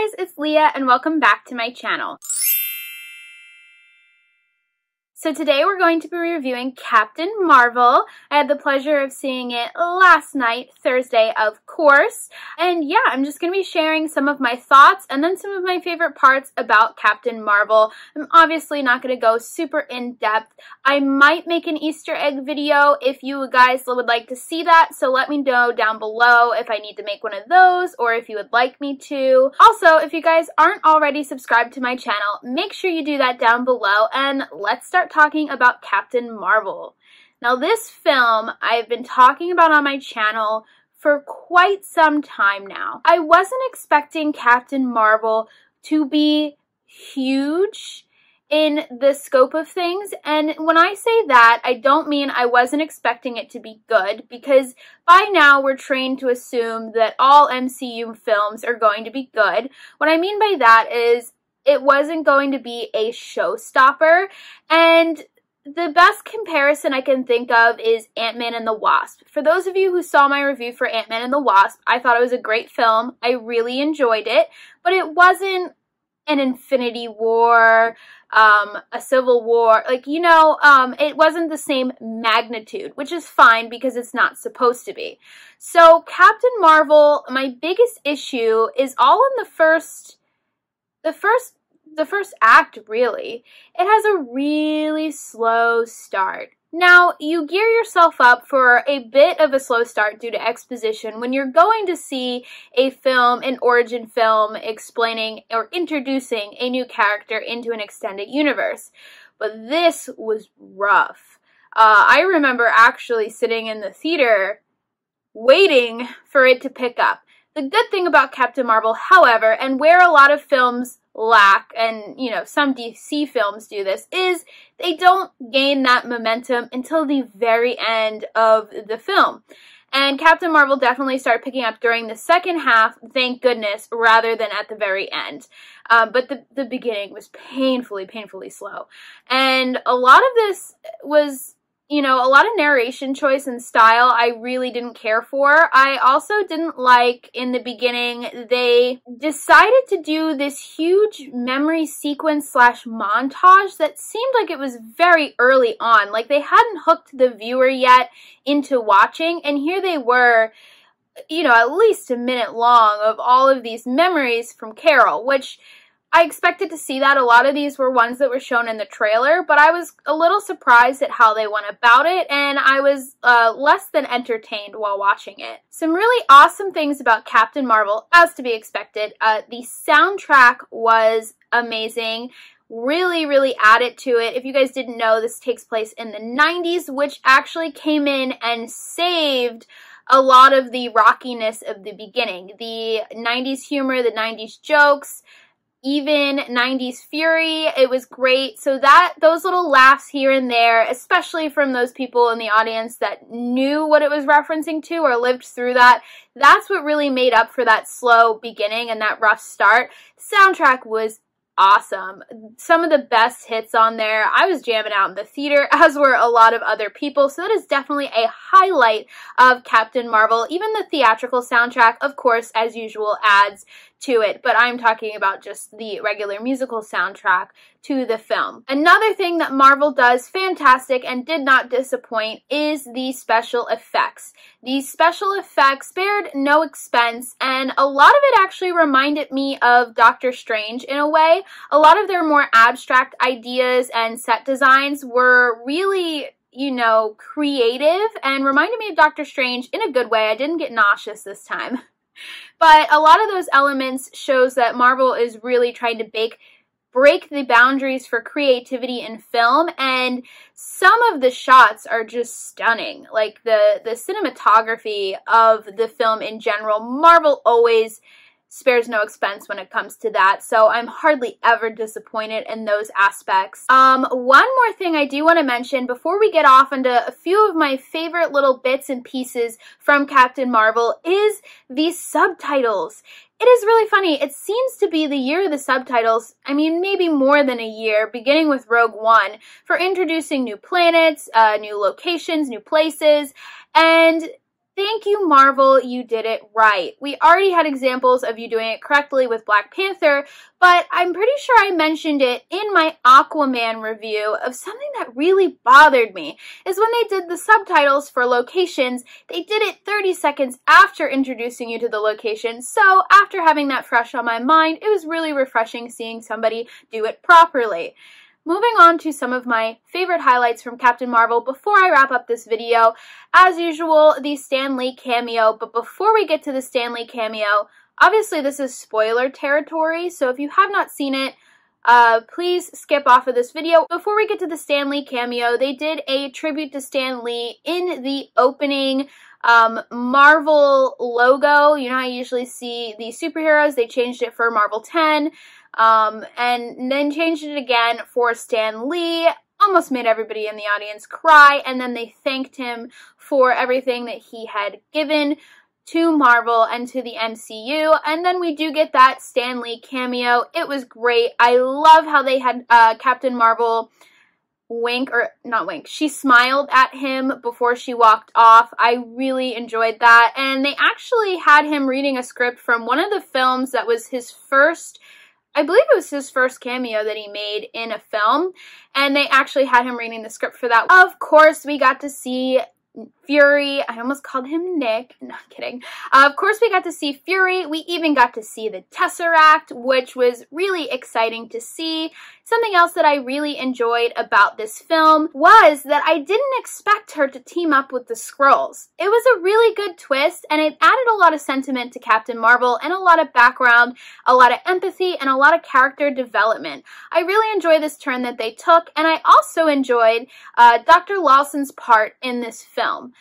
guys, it's Leah and welcome back to my channel. So today we're going to be reviewing Captain Marvel. I had the pleasure of seeing it last night, Thursday, of course. And yeah, I'm just going to be sharing some of my thoughts and then some of my favorite parts about Captain Marvel. I'm obviously not going to go super in-depth. I might make an Easter egg video if you guys would like to see that, so let me know down below if I need to make one of those or if you would like me to. Also, if you guys aren't already subscribed to my channel, make sure you do that down below and let's start talking about Captain Marvel. Now this film I've been talking about on my channel for quite some time now. I wasn't expecting Captain Marvel to be huge in the scope of things, and when I say that, I don't mean I wasn't expecting it to be good, because by now we're trained to assume that all MCU films are going to be good. What I mean by that is it wasn't going to be a showstopper, and the best comparison I can think of is Ant-Man and the Wasp. For those of you who saw my review for Ant-Man and the Wasp, I thought it was a great film. I really enjoyed it, but it wasn't an Infinity War, a Civil War, like, you know, it wasn't the same magnitude, which is fine because it's not supposed to be. So Captain Marvel, my biggest issue is all in the first act, really. It has a really slow start. Now, you gear yourself up for a bit of a slow start due to exposition when you're going to see a film, an origin film, explaining or introducing a new character into an extended universe. But this was rough. I remember actually sitting in the theater waiting for it to pick up. The good thing about Captain Marvel, however, and where a lot of films lack, and you know, some DC films do this, is they don't gain that momentum until the very end of the film. And Captain Marvel definitely started picking up during the second half, thank goodness, rather than at the very end. But the beginning was painfully slow. And a lot of this was, you know, a lot of narration choice and style I really didn't care for. I also didn't like, in the beginning, they decided to do this huge memory sequence slash montage that seemed like it was very early on. Like they hadn't hooked the viewer yet into watching, and here they were, you know, at least a minute long of all of these memories from Carol, which I expected to see that. A lot of these were ones that were shown in the trailer, but I was a little surprised at how they went about it, and I was less than entertained while watching it. Some really awesome things about Captain Marvel, as to be expected. The soundtrack was amazing. Really added to it. If you guys didn't know, this takes place in the 90s, which actually came in and saved a lot of the rockiness of the beginning. The 90s humor, the 90s jokes, even 90s fury, it was great. So that those little laughs here and there, especially from those people in the audience that knew what it was referencing to or lived through that, that's what really made up for that slow beginning and that rough start. Soundtrack was awesome. Some of the best hits on there. I was jamming out in the theater, as were a lot of other people, so that is definitely a highlight of Captain Marvel. Even the theatrical soundtrack, of course, as usual, adds to it, but I'm talking about just the regular musical soundtrack to the film. Another thing that Marvel does fantastic and did not disappoint is the special effects. These special effects spared no expense, and a lot of it actually reminded me of Doctor Strange in a way. A lot of their more abstract ideas and set designs were really, you know, creative and reminded me of Doctor Strange in a good way. I didn't get nauseous this time. But a lot of those elements shows that Marvel is really trying to break the boundaries for creativity in film, and some of the shots are just stunning. Like the cinematography of the film in general, Marvel always spares no expense when it comes to that, so I'm hardly ever disappointed in those aspects. One more thing I do want to mention before we get off into a few of my favorite little bits and pieces from Captain Marvel is the subtitles. It is really funny. It seems to be the year of the subtitles, I mean, maybe more than a year, beginning with Rogue One, for introducing new planets, new locations, new places, and Thank you, Marvel, you did it right. We already had examples of you doing it correctly with Black Panther, but I'm pretty sure I mentioned it in my Aquaman review of something that really bothered me, is when they did the subtitles for locations, they did it 30 seconds after introducing you to the location, so after having that fresh on my mind, it was really refreshing seeing somebody do it properly. Moving on to some of my favorite highlights from Captain Marvel before I wrap up this video. As usual, the Stan Lee cameo, but before we get to the Stan Lee cameo, obviously this is spoiler territory, so if you have not seen it, please skip off of this video. Before we get to the Stan Lee cameo, they did a tribute to Stan Lee in the opening Marvel logo. You know how you usually see the superheroes, they changed it for Marvel 10. And then changed it again for Stan Lee, almost made everybody in the audience cry, and then they thanked him for everything that he had given to Marvel and to the MCU, and then we do get that Stan Lee cameo. It was great. I love how they had Captain Marvel she smiled at him before she walked off. I really enjoyed that, and they actually had him reading a script from one of the films that was his first, I believe it was his first cameo that he made in a film, and they actually had him reading the script for that. Of course, we got to see Fury. I almost called him Nick. No, I'm kidding. Of course, we got to see Fury. We even got to see the Tesseract, which was really exciting to see. Something else that I really enjoyed about this film was that I didn't expect her to team up with the Skrulls. It was a really good twist, and it added a lot of sentiment to Captain Marvel and a lot of background, a lot of empathy, and a lot of character development. I really enjoyed this turn that they took, and I also enjoyed Dr. Larson's part in this film.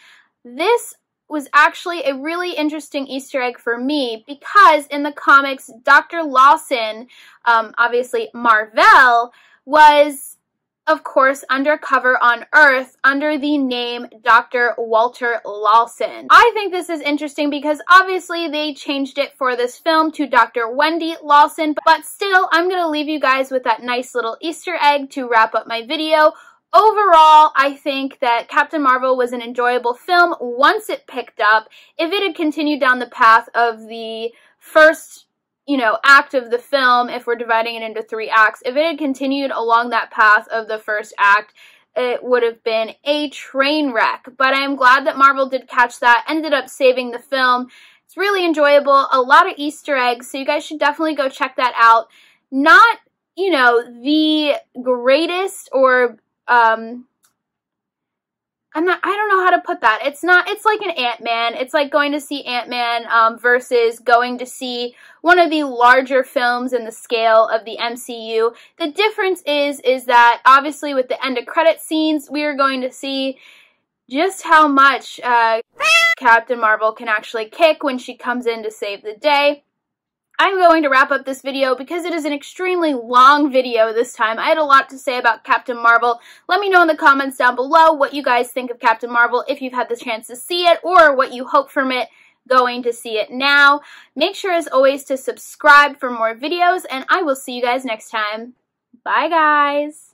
This was actually a really interesting Easter egg for me because in the comics, Dr. Larson, obviously Marvel, was, of course, undercover on Earth under the name Dr. Walter Larson. I think this is interesting because obviously they changed it for this film to Dr. Wendy Larson, but still, I'm going to leave you guys with that nice little Easter egg to wrap up my video. Overall, I think that Captain Marvel was an enjoyable film once it picked up. If it had continued down the path of the first, act of the film, if we're dividing it into 3 acts, if it had continued along that path of the first act, it would have been a train wreck. But I am glad that Marvel did catch that, ended up saving the film. It's really enjoyable, a lot of Easter eggs, so you guys should definitely go check that out. Not, the greatest or I don't know how to put that. It's like an Ant-Man. It's like going to see Ant-Man versus going to see one of the larger films in the scale of the MCU. The difference is that obviously with the end of credit scenes, we are going to see just how much Captain Marvel can actually kick when she comes in to save the day. I'm going to wrap up this video because it is an extremely long video this time. I had a lot to say about Captain Marvel. Let me know in the comments down below what you guys think of Captain Marvel if you've had the chance to see it or what you hope from it going to see it now. Make sure as always to subscribe for more videos and I will see you guys next time. Bye guys!